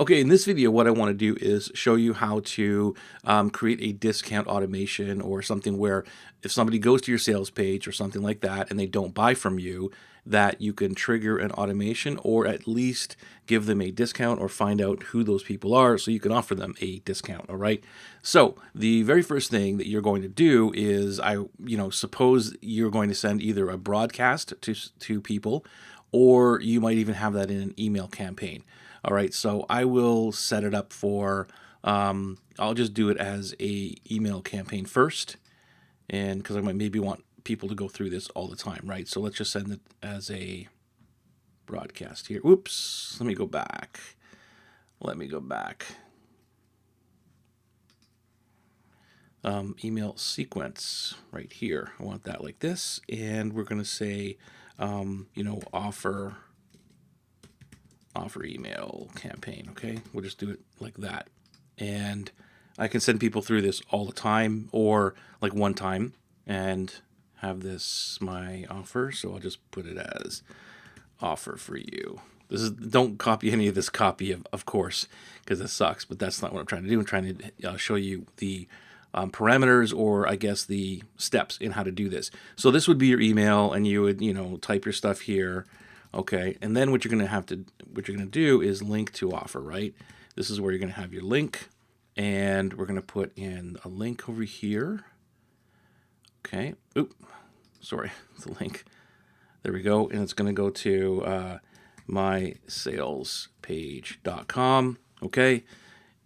Okay, in this video, what I want to do is show you how to create a discount automation or something where if somebody goes to your sales page or something like that and they don't buy from you, that you can trigger an automation or at least give them a discount or find out who those people are so you can offer them a discount. All right. So the very first thing that you're going to do is suppose you're going to send either a broadcast to people, or you might even have that in an email campaign. All right, so I will set it up for, I'll just do it as a email campaign first, and because I might maybe want people to go through this all the time, right? So let's just send it as a broadcast here. Oops, let me go back. Email sequence right here. I want that like this, and we're going to say, offer email campaign. Okay, we'll just do it like that, and I can send people through this all the time or like one time and have this my offer. So I'll just put it as offer for you. This is, don't copy any of this copy of course, because this sucks, but that's not what I'm trying to do. I'm trying to show you the parameters, or I guess the steps in how to do this. So this would be your email, and you would type your stuff here. Okay, and then what you're going to do is link to offer, right? This is where you're going to have your link, and we're going to put in a link over here. Okay, sorry, the link. There we go, and it's going to go to mysalespage.com. Okay,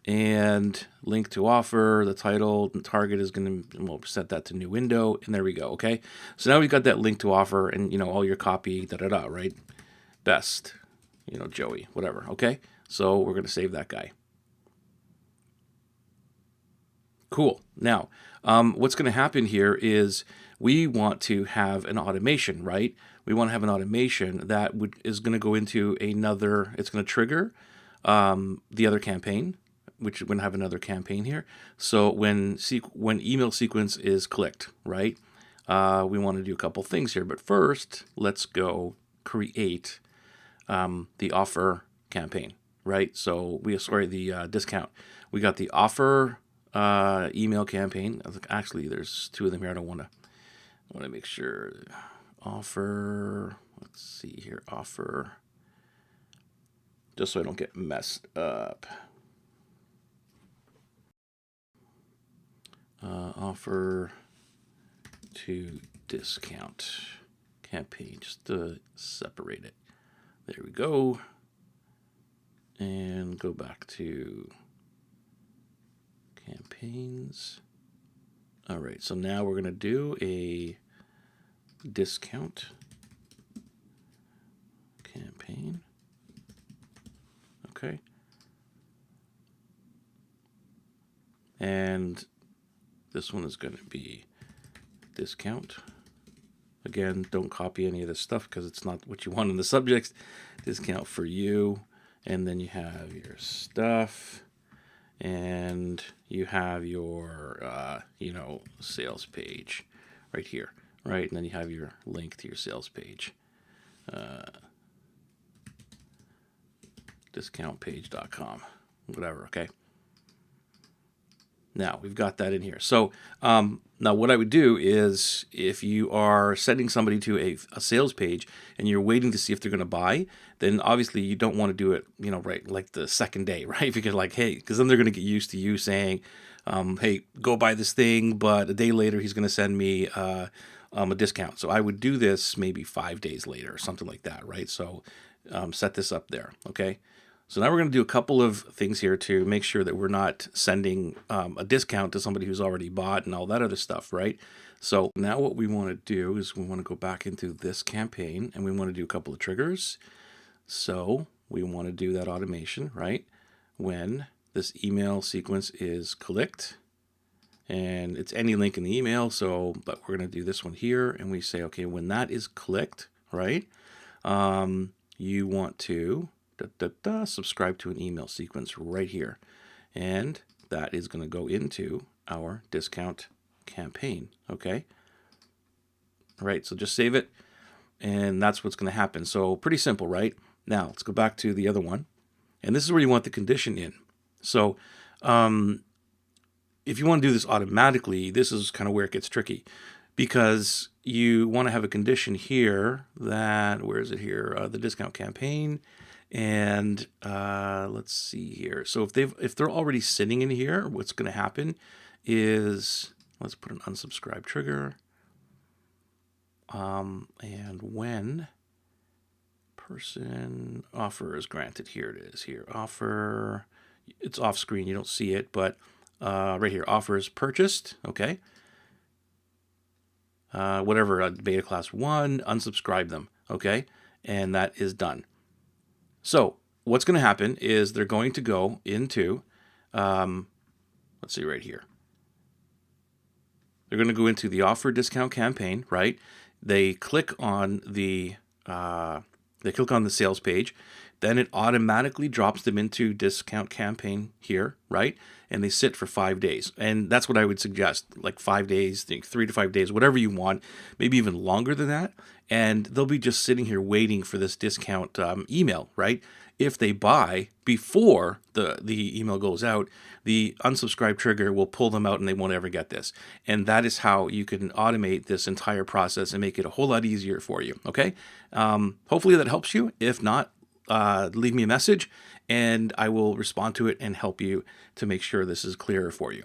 and link to offer, the title, the target is going to, we'll set that to new window, and there we go. Okay, so now we've got that link to offer, and all your copy, right? Best, Joey, whatever. Okay, so we're going to save that guy. Cool. Now, what's going to happen here is we want to have an automation, right? We want to have an automation that is going to go into another. It's going to trigger the other campaign, which we're going to have another campaign here. So when email sequence is clicked, right? We want to do a couple things here, but first, let's go create the offer campaign, right? So the discount. We got the offer email campaign. Actually, there's two of them here. I want to make sure. Offer. Let's see here. Offer. Just so I don't get messed up. Offer to discount campaign, just to separate it. There we go. And go back to campaigns. All right, so now we're going to do a discount campaign. Okay. And this one is going to be discount. Again, don't copy any of this stuff because it's not what you want in the subjects. Discount for you. And then you have your stuff. And you have your, sales page right here. Right? And then you have your link to your sales page. Discountpage.com. Whatever, okay? Now, we've got that in here. So now what I would do is if you are sending somebody to a sales page and you're waiting to see if they're going to buy, then obviously you don't want to do it, right, like the second day, right? Because because then they're going to get used to you saying, hey, go buy this thing, but a day later he's going to send me a discount. So I would do this maybe 5 days later or something like that, right? So set this up there, okay? So now we're going to do a couple of things here to make sure that we're not sending a discount to somebody who's already bought and all that other stuff, right? So now what we want to do is we want to go back into this campaign and we want to do a couple of triggers. So we want to do that automation, right? When this email sequence is clicked, and it's any link in the email, but we're going to do this one here, and we say, okay, when that is clicked, right, you want to subscribe to an email sequence right here. And that is going to go into our discount campaign, okay? All right, so just save it, and that's what's going to happen. So pretty simple, right? Now, let's go back to the other one, And this is where you want the condition in. So if you want to do this automatically, this is kind of where it gets tricky, because you want to have a condition here that, where is it here? The discount campaign. And let's see here. So if they're already sitting in here, what's going to happen is, let's put an unsubscribe trigger. And when person offer is granted, here it is here. Offer, it's off screen, you don't see it, but right here, offer is purchased, okay? Whatever, beta class 1, unsubscribe them, okay? And that is done. So what's going to happen is they're going to go into, let's see right here. They're going to go into the offer discount campaign, right? They click on the sales page, then it automatically drops them into discount campaign here, right? And they sit for 5 days. And that's what I would suggest, like 5 days, 3 to 5 days, whatever you want, maybe even longer than that. And they'll be just sitting here waiting for this discount email, right? If they buy before the email goes out, the unsubscribe trigger will pull them out and they won't ever get this. And that is how you can automate this entire process and make it a whole lot easier for you, okay? Hopefully that helps you. If not, leave me a message and I will respond to it and help you to make sure this is clearer for you.